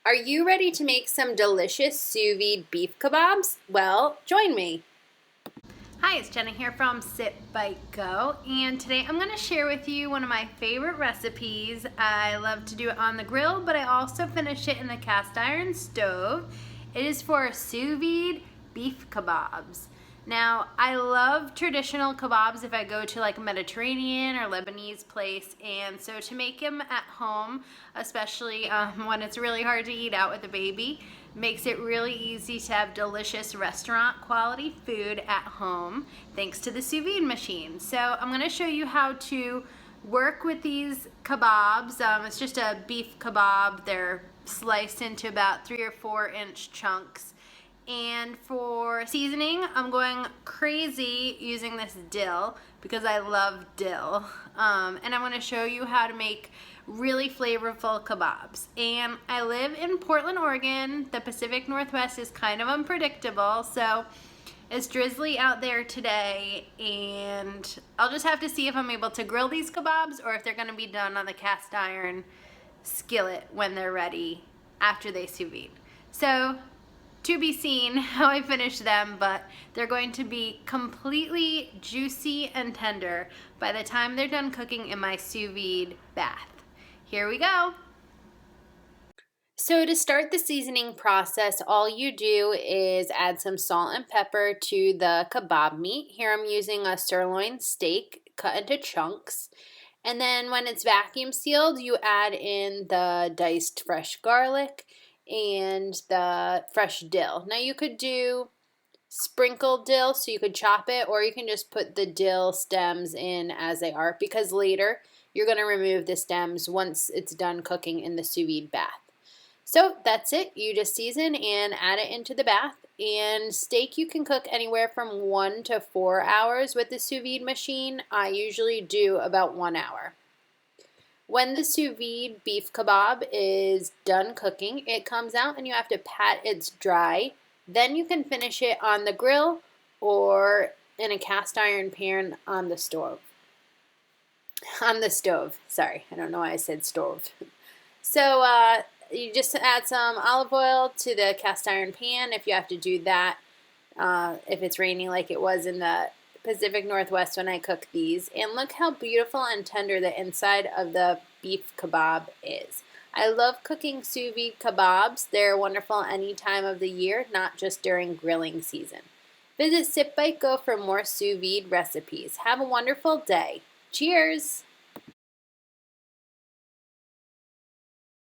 Are you ready to make some delicious sous vide beef kebabs? Well, join me. Hi, it's Jenna here from sipbitego, and today I'm going to share with you one of my favorite recipes. I love to do it on the grill, but I also finish it in the cast iron stove. It is for sous vide beef kebabs. Now, I love traditional kebabs if I go to like a Mediterranean or Lebanese place, and so to make them at home, especially when it's really hard to eat out with a baby, makes it really easy to have delicious restaurant quality food at home thanks to the sous vide machine. So I'm going to show you how to work with these kebabs. It's just a beef kebab. They're sliced into about 3 or 4 inch chunks. And for seasoning, I'm going crazy using this dill because I love dill. And I'm going to show you how to make really flavorful kebabs. And I live in Portland, Oregon. The Pacific Northwest is kind of unpredictable, so it's drizzly out there today, and I'll just have to see if I'm able to grill these kebabs or if they're going to be done on the cast iron skillet when they're ready after they sous vide. So to be seen how I finish them, but they're going to be completely juicy and tender by the time they're done cooking in my sous vide bath. Here we go. So to start the seasoning process, all you do is add some salt and pepper to the kebab meat. Here I'm using a sirloin steak cut into chunks. And then when it's vacuum sealed, you add in the diced fresh garlic and the fresh dill. Now you could do sprinkled dill, so you could chop it, or you can just put the dill stems in as they are, because later you're going to remove the stems once it's done cooking in the sous vide bath. So that's it. You just season and add it into the bath. And steak you can cook anywhere from 1 to 4 hours with the sous vide machine. I usually do about 1 hour. When the sous vide beef kebab is done cooking, it comes out and you have to pat it's dry. Then you can finish it on the grill or in a cast iron pan on the stove. Sorry, I don't know why I said stove. So you just add some olive oil to the cast iron pan if you have to do that. If it's raining like it was in the Pacific Northwest when I cook these. And look how beautiful and tender the inside of the beef kebab is. I love cooking sous vide kebabs. They're wonderful any time of the year, not just during grilling season. Visit sipbitego for more sous vide recipes. Have a wonderful day. Cheers!